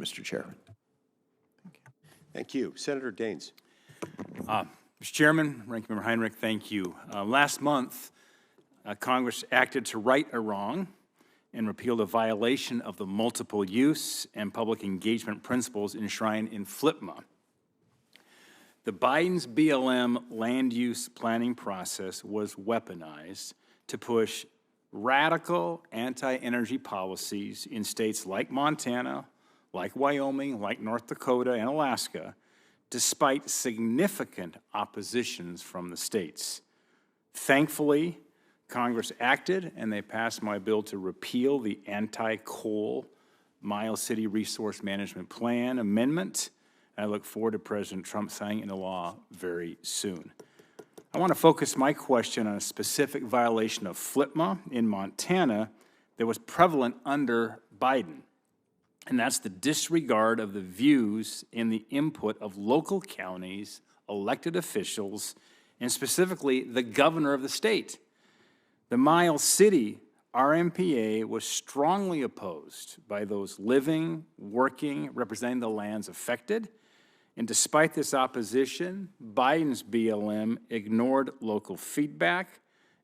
Mr. Chair. Thank you. Senator Daines. Mr. Chairman, Ranking Member Heinrich, thank you. Last month, Congress acted to right a wrong and repealed a violation of the multiple use and public engagement principles enshrined in FLPMA. The Biden's BLM land use planning process was weaponized to push radical anti-energy policies in states like Montana, like Wyoming, like North Dakota, and Alaska, despite significant oppositions from the states. Thankfully, Congress acted, and they passed my bill to repeal the anti-coal Miles City Resource Management Plan amendment. I look forward to President Trump signing into law very soon. I want to focus my question on a specific violation of FLPMA in Montana that was prevalent under Biden, and that's the disregard of the views and the input of local counties, elected officials, and specifically the governor of the state. The Miles City RMPA was strongly opposed by those living, working, representing the lands affected. And despite this opposition, Biden's BLM ignored local feedback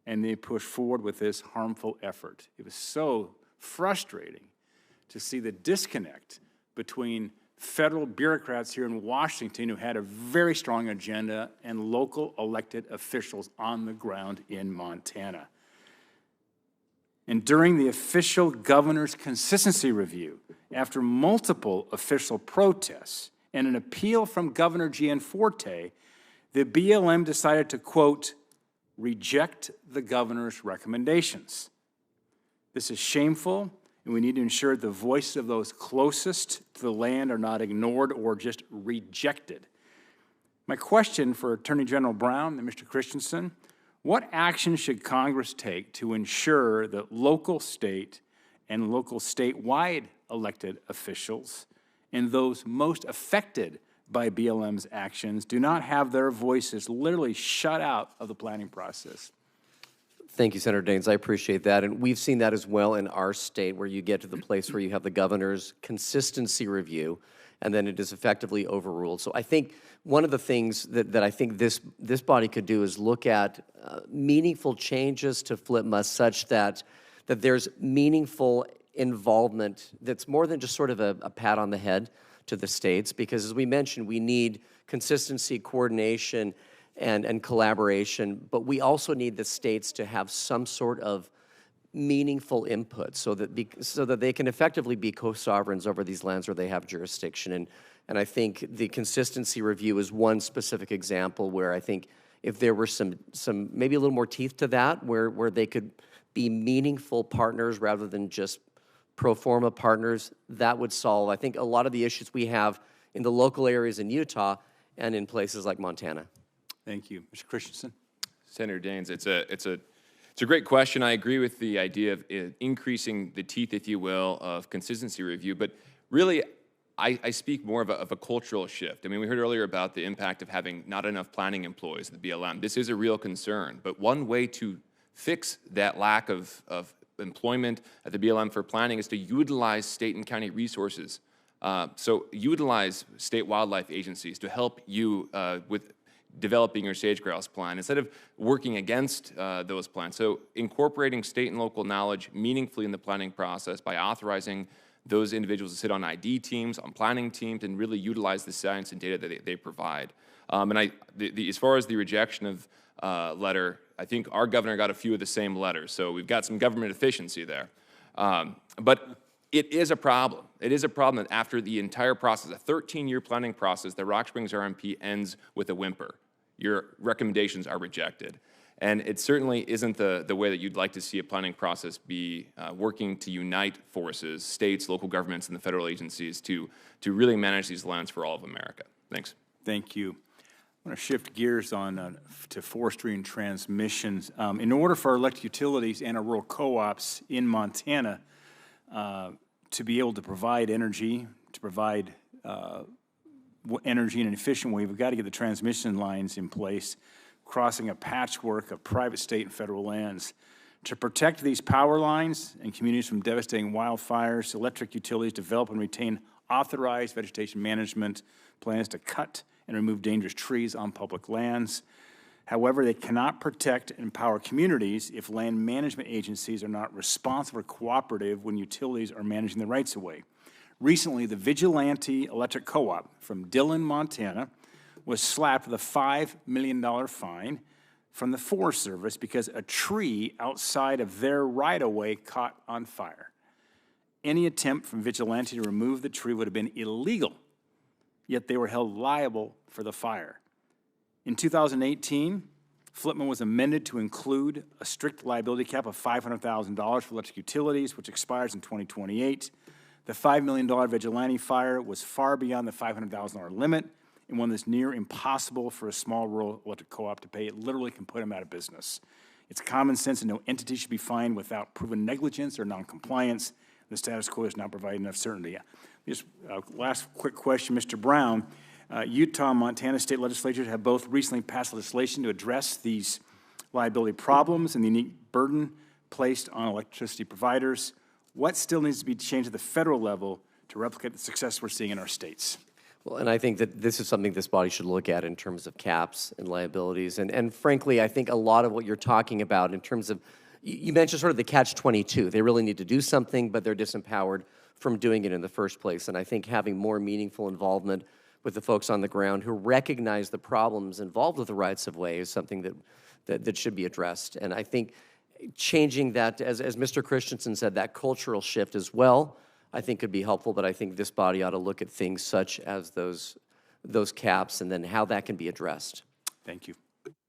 and they pushed forward with this harmful effort. It was so frustrating to see the disconnect between federal bureaucrats here in Washington who had a very strong agenda and local elected officials on the ground in Montana. And during the official governor's consistency review, after multiple official protests and an appeal from Governor Gianforte, the BLM decided to, quote, reject the governor's recommendations. This is shameful, and we need to ensure the voices of those closest to the land are not ignored or just rejected. My question for Attorney General Brown and Mr. Christensen: what action should Congress take to ensure that local state and local statewide elected officials and those most affected by BLM's actions do not have their voices literally shut out of the planning process? Thank you, Senator Daines. I appreciate that. And we've seen that as well in our state, where you get to the place where you have the governor's consistency review, and then it is effectively overruled. So I think one of the things that I think this body could do is look at meaningful changes to FLPMA such that there's meaningful involvement that's more than just sort of a pat on the head to the states, because as we mentioned, we need consistency, coordination, and collaboration, but we also need the states to have some sort of meaningful input so that they can effectively be co-sovereigns over these lands where they have jurisdiction. And I think the consistency review is one specific example where I think if there were some maybe a little more teeth to that, where they could be meaningful partners rather than just pro forma partners, that would solve, I think, a lot of the issues we have in the local areas in Utah and in places like Montana. Thank you. Mr. Christensen? Senator Daines, it's a great question. I agree with the idea of increasing the teeth, if you will, of consistency review, but really, I speak more of a cultural shift. I mean, we heard earlier about the impact of having not enough planning employees at the BLM. This is a real concern, but one way to fix that lack of employment at the BLM for planning is to utilize state and county resources. So utilize state wildlife agencies to help you with developing your sage-grouse plan instead of working against those plans. So incorporating state and local knowledge meaningfully in the planning process by authorizing those individuals to sit on ID teams, on planning teams, and really utilize the science and data that they provide. As far as the rejection of letter, I think our governor got a few of the same letters, so we've got some government efficiency there. But it is a problem. It is a problem that after the entire process, a 13-year planning process, the Rock Springs RMP ends with a whimper. Your recommendations are rejected. And it certainly isn't the way that you'd like to see a planning process be working to unite forces, states, local governments, and the federal agencies to really manage these lands for all of America. Thanks. Thank you. I want to shift gears on to forestry and transmissions. In order for our electric utilities and our rural co-ops in Montana to be able to provide energy, energy in an efficient way, we've got to get the transmission lines in place, crossing a patchwork of private, state, and federal lands. To protect these power lines and communities from devastating wildfires, electric utilities develop and retain authorize vegetation management plans to cut and remove dangerous trees on public lands. However, they cannot protect and empower communities if land management agencies are not responsive or cooperative when utilities are managing the rights-of-way. Recently, the Vigilante Electric Co-op from Dillon, Montana, was slapped with a $5 million fine from the Forest Service because a tree outside of their right-of-way caught on fire. Any attempt from Vigilante to remove the tree would have been illegal, yet they were held liable for the fire. In 2018, Flipman was amended to include a strict liability cap of $500,000 for electric utilities, which expires in 2028. The $5 million Vigilante fire was far beyond the $500,000 limit, and one that's near impossible for a small rural electric co-op to pay. It literally can put them out of business. It's common sense that no entity should be fined without proven negligence or noncompliance. The status quo is not providing enough certainty. Just last quick question, Mr. Brown. Utah and Montana state legislatures have both recently passed legislation to address these liability problems and the unique burden placed on electricity providers. What still needs to be changed at the federal level to replicate the success we're seeing in our states? Well, and I think that this is something this body should look at in terms of caps and liabilities. And frankly, I think a lot of what you're talking about in terms of, you mentioned sort of the catch-22. They really need to do something, but they're disempowered from doing it in the first place. And I think having more meaningful involvement with the folks on the ground who recognize the problems involved with the rights-of-way is something that should be addressed. And I think changing that, as Mr. Christensen said, that cultural shift as well, I think could be helpful, but I think this body ought to look at things such as those caps and then how that can be addressed. Thank you.